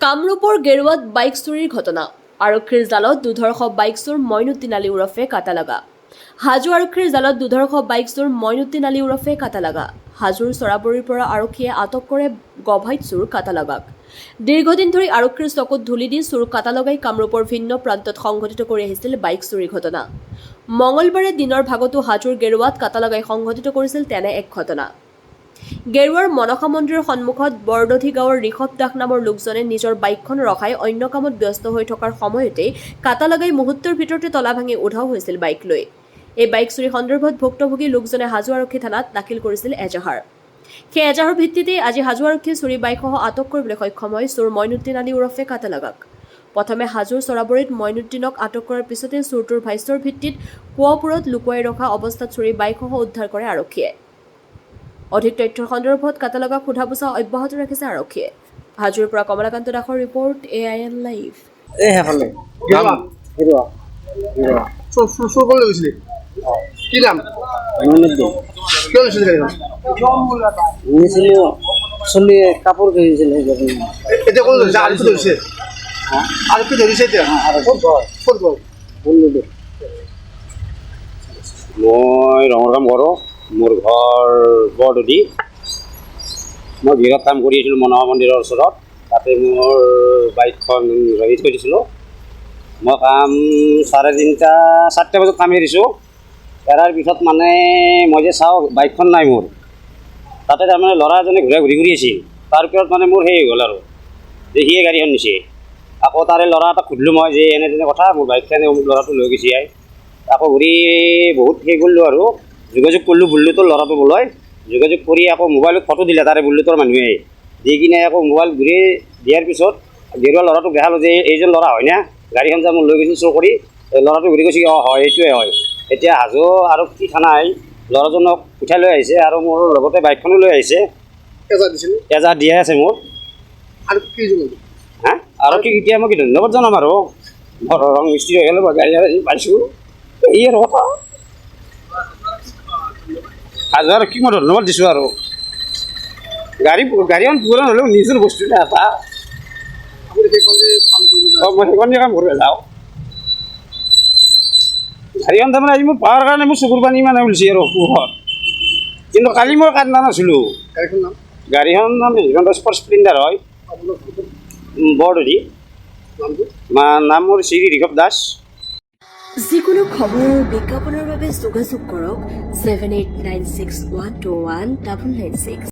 কামৰূপৰ গেৰুৱাত বাইক চুৰিৰ ঘটনা। আৰক্ষীৰ জালত দুধৰ্ষ বাইক চোৰ মইনুদ্দিন আলী ওৰফে কাটালাগা। হাজো আৰক্ষীৰ জালত দুধৰ্ষ বাইক চোৰ মইনুদ্দিন আলী ওৰফে কাটালাগা। হাজোৰ চৰাবৰীৰ পৰা আৰক্ষীয়ে আটক কৰে গভাইত চোৰ কাটালাগাক। দীৰ্ঘদিন ধৰি আৰক্ষীৰ চকুত ধূলি দি চোৰ কাটালগাই কামৰূপৰ ভিন্ন প্ৰান্তত সংঘটিত কৰি আহিছিল বাইক চুৰিৰ ঘটনা। মঙলবাৰে দিনৰ ভাগতো হাজোৰ গেৰুৱাত কাটালগাই সংঘটিত কৰিছিল তেনে এক ঘটনা। গেৰুৱাৰ মনসা মন্দিৰৰ সন্মুখত বৰদধি গাঁৱৰ ঋষভ দাস নামৰ লোকজনে নিজৰ বাইকখন ৰখাই অন্য কামত ব্যস্ত হৈ থকাৰ সময়তে কাটালগাই মুহূৰ্তৰ ভিতৰতে তলা ভাঙি উধাও হৈছিল বাইক লৈ। এই বাইক চুৰি সন্দৰ্ভত ভুক্তভোগী লোকজনে হাজো আৰক্ষী থানাত দাখিল কৰিছিল এজাহাৰ। সেই এজাহাৰ ভিত্তিতে আজি হাজো আৰক্ষীয়ে চুৰি বাইকসহ আটক কৰিবলৈ সক্ষম হয় চোৰ মইনুদ্দিন আলী ওৰফে কাটালাগাক। প্ৰথমে হাজোৰ চৰাবৰীত মইনুদ্দিনক আটক কৰাৰ পিছতে চোৰটোৰ ভাষ্যৰ ভিত্তিত কুঁৱাপুৰত লুকুৱাই ৰখা অৱস্থাত চুৰি বাইকসহ উদ্ধাৰ কৰে আৰক্ষীয়ে। অধিক তথ্যৰ সন্দৰ্ভত কাটালগাক সোধা পোছা অব্যাহত ৰাখিছে আৰক্ষীয়ে। হাজোৰ পৰা কমলাকান্ত দাসৰ ৰিপৰ্ট AIN লাইভ। কি নাম চলি কাপোৰ কিনিছিল এতিয়া কোন ধৰিছে আৰু কি ধৰিছে আৰু কি ধৰিছে এতিয়া ক'ত গ'ল মই ৰঙৰ কাম কৰোঁ। মোৰ ঘৰ বৰদধি। মই বিৰত কাম কৰি আছিলোঁ মনসা মন্দিৰৰ ওচৰত। তাতে মোৰ বাইকখন ৰখি থৈ দিছিলোঁ। মই কাম 4:30 বজাত কাম এৰিছোঁ। এৰাৰ পিছত মানে মই যে চাওঁ বাইকখন নাই মোৰ। তাতে তাৰমানে ল'ৰা এজনে ঘূৰি আছিল। তাৰ ভিতৰত মানে মোৰ সেই গ'ল আৰু দেখিয়ে গাড়ীখন নিছে। আকৌ তাৰে ল'ৰা এটাক সুধিলোঁ মই যে এনে তেনে কথা, মোৰ বাইকখনে ল'ৰাটো লৈ গৈছে। আকৌ ঘূৰি বহুত সেই কৰিলোঁ আৰু যোগাযোগ কৰিলোঁ বুল্লুটোৰ ল'ৰাটো বোলৈ। যোগাযোগ কৰি আকৌ মোবাইলত ফটো দিলে তাৰে বুল্লুটোৰ মানুহে। দি কিনে আকৌ মোবাইল ঘূৰি দিয়াৰ পিছত গেৰুৱা ল'ৰাটোক দেখালোঁ যে এইজন ল'ৰা হয় না, গাড়ীখন যে মোৰ লৈ গৈছিল চুৰ কৰি। ল'ৰাটো ঘূৰি কৈছে অঁ হয় এইটোৱে হয়। এতিয়া হাজো আৰক্ষী থানাই ল'ৰাজনক উঠাই লৈ আহিছে আৰু মোৰ লগতে বাইকখনো লৈ আহিছে। এজাহাৰ দিয়াই আছে মোৰ। হা আৰক্ষীক এতিয়া মই কি ধন্যবাদ জনাম আৰু মোৰ ৰং মিস্ত্ৰী হৈ গ'লে মই গাড়ী পাইছোঁ এই আৰু কথা। হাজো আৰক্ষীক মই ধন্যবাদ দিছোঁ আৰু গাড়ীখন পুৰা হ'লেও নিজৰ বস্তু এটা মই সেইখন কাম কৰিব যাওঁ। গাড়ীখন তাৰমানে আজি মোৰ পাৱাৰ কাৰণে মোৰ চকুৰ পানী মানে ওলাইছে আৰু পোহৰ। কিন্তু কালি মই কান্দা নাছিলোঁ। গাড়ীখন নাম স্পৰ্ট স্প্লেণ্ডাৰ হয়, বৰদধি। নাম মোৰ শ্ৰী ঋষভ দাস। যিকোনো খবৰৰ বিজ্ঞাপনৰ বাবে যোগাযোগ কৰক 7896121996।